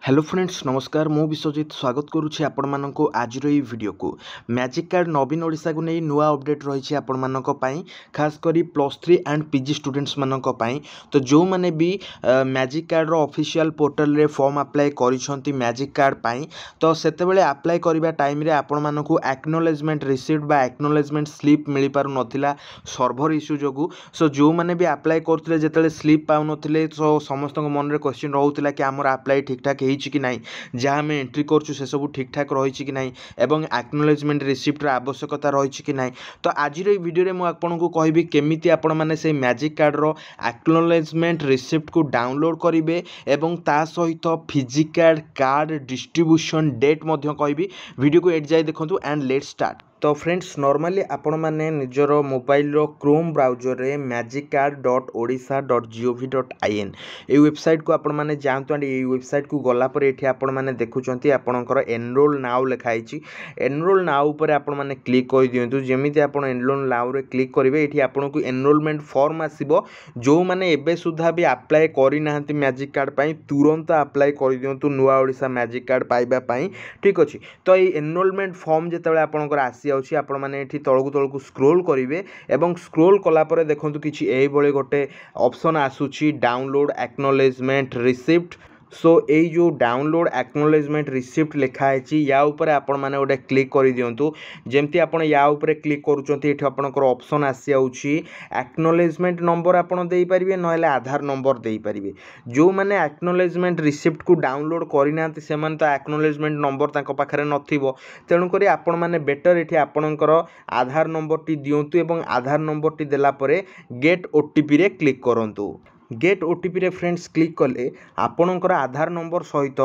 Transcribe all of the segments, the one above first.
Hello friends नमस्कार मु विश्वजित स्वागत करुच्ची आपण मानक आज वीडियो को मैजिक कार्ड नवीन ओडिशा को नहीं नुआ अपडेट रही आपण मानक खास करी +3 एंड पीजी स्टूडेंट्स मानक तो जो माने भी मैजिक कार्ड रो ऑफिशियल पोर्टल रे फॉर्म अप्लाई करिसंती मैजिक कार्ड पाई तो सेते बेले अप्लाई करबा टाइम रे आपण मानक एक्नॉलेजमेंट रिसीव्ड बा एक्नॉलेजमेंट स्लिप मिली पारु नथिला सर्वर इश्यू जोगु सो जो माने भी अप्लाई करथिले जेतेले स्लिप पाउ नथिले सो समस्त मन रे क्वेश्चन रहउतिला कि हमर अप्लाई ठीक ठाक कि नहीं जहाँ आम एंट्री करछु से सब ठीक ठाक रही कि नहीं एवं एक्नॉलेजमेंट रिसीप्टर आवश्यकता रही कि नहीं तो आज वीडियो रे मु आपको कहबी केमिति आपण माने से मैजिक कार्ड रो एक्नॉलेजमेंट रिसीप्ट को डाउनलोड करेंगे एवं ता सहित फिजिकल कार्ड डिस्ट्रीब्यूशन डेट मध्य कहबी वीडियो को एड जाए देखंतु एंड लेट्स स्टार्ट। तो फ्रेंड्स नॉर्मली आपण माने निजर मोबाइल रो क्रोम ब्राउजर रे magicard.odisha.gov.in ए वेबसाइट को आपण माने जानतो एंड ए वेबसाइट को गला पर एठी आपण माने देखुचंती आपणकर एनरोल नाउ लिखाई छी एनरोल नाउ ऊपर आपण माने क्लिक कर दियंतु जेमिति आपण एनरोल नाउ रे क्लिक करिवे एठी आपण को एनरोलमेंट फॉर्म आसीबो जो माने एबे सुधा भी अप्लाई करि नाहंती मैजिक कार्ड पई तुरंत अप्लाई कर दियंतु नुआ ओडिसा मैजिक कार्ड पाइबा पई ठीक अछि। तो ए एनरोलमेंट फॉर्म जेतेबेले आपणकर आसी आउछि आपण माने एठी तळकु तळकु स्क्रोल करिवे एवं स्क्रोल कला परे देखंतु किछि एई बळे गोटे ऑप्शन आसुछि डाउनलोड एक्नॉलेजमेंट रिसीप्ट सो ये जो डाउनलोड एक्नॉलेजमेंट रिसीप्ट लिखा है या ऊपर आपण माने गोटे क्लिक कर दियंतु जेमती आपण या ऊपर क्लिक करूचंती एठी आपणकर ऑप्शन आसी आउछि एक्नॉलेजमेंट नंबर आपण देई परिबे नहले आधार नंबर देई परिबे जो माने एक्नॉलेजमेंट रिसीप्ट को डाउनलोड करिनांती से माने तो एक्नॉलेजमेंट नंबर तांको पाखरे नथिबो तेणु करी आपण माने बेटर एठी आपणकर आधार नंबर टी दियंतु एवं आधार नंबर टी देला परे गेट ओटीपी रे क्लिक करंतु गेट ओटीपी रे फ्रेंड्स क्लिक कले आपणकर आधार नंबर सहित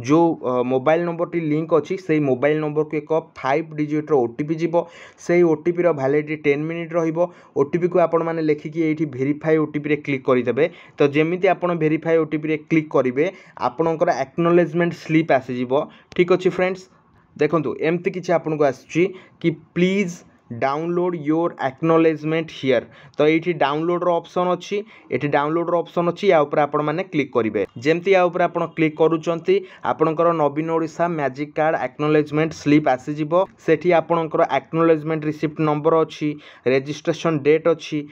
जो मोबाइल नंबर टी लिंक अच्छी से मोबाइल नंबर को एक 5 डिजिट रो ओटीपी जीवो से ओटीपी रो वैलिडिटी 10 मिनिट रहिबो ओटीपी को आपण माने लेखिकी एठी वेरीफाई ओटीपी रे क्लिक करिदेबे तो जेमिति आपण वेरीफाई ओटीपी रे क्लिक करिवे आपणकर एक्नॉलेजमेंट स्लिप आसी जीवो ठीक अछि फ्रेंड्स देखंतु एमती किछि आपन को आछि कि please download your acknowledgement here तो ये डाउनलोड रो ऑप्शन अच्छी ये डाउनलोड रो ऑप्शन अच्छी या ऊपर आपण माने क्लिक करेंगे जमती या ऊपर आपण क्लिक करूचंती आपणकर नवीन Odisha magic card acknowledgement slip आसी जिवो सेठी आपणकर एक्नॉलेजमेंट रिसीप्ट नंबर अच्छी रजिस्ट्रेशन डेट अच्छी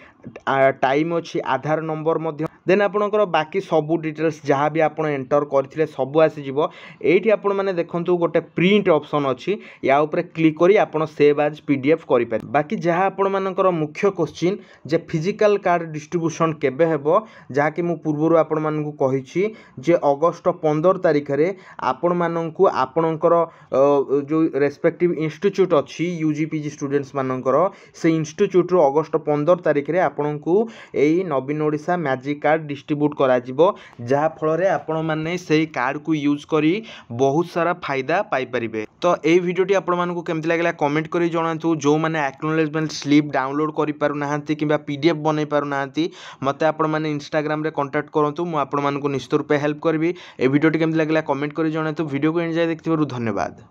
टाइम अच्छी आधार नंबर मध्य देन आपणकर बाकी सबू डिटेल्स जहाँ भी आप एंटर करथिले सबू आसी जिवो एठी आपण माने देखंतु गोटे प्रिंट ऑप्शन अच्छी या ऊपर क्लिक करी आपण सेव एज पीडीएफ करि पारे बाकी जहाँ आपण मानकर मुख्य क्वेश्चन जे फिजिकल कार्ड डिस्ट्रीब्यूशन केबे हेबो जहाँ कि मु पूर्वरु आपण मानकु कहिछि जे अगस्त 15 तारिख रे आपण मानकु आपणकर जो रेस्पेक्टिव इंस्टीट्यूट अच्छी यूजीपीजी स्टूडेंट्स मानकर से इंस्टीट्यूट रो अगस्त 15 तारिख रे आपणकु एई नवीन ओडिशा मैजिक कार्ड डिस्ट्रीब्यूट करा जिवो जहाँ फल रे आपण माने सेही कार्ड को यूज करी बहुत सारा फायदा पाई परिबे। तो एई वीडियोटी आपण मानकु केमति लागला कमेंट करी जणातु जो माने एक्नॉलेजमेंट स्लिप डाउनलोड करि पारु नाहंती किबा पीडीएफ बनै पारु नाहंती मते आपण माने इंस्टाग्राम रे कांटेक्ट करंतु मु आपण मानकु निश्चित रूपे हेल्प करबी। ए वीडियोटी केमति लागला कमेंट करी जणातु वीडियो को एंड जाय देखथिबारु धन्यवाद।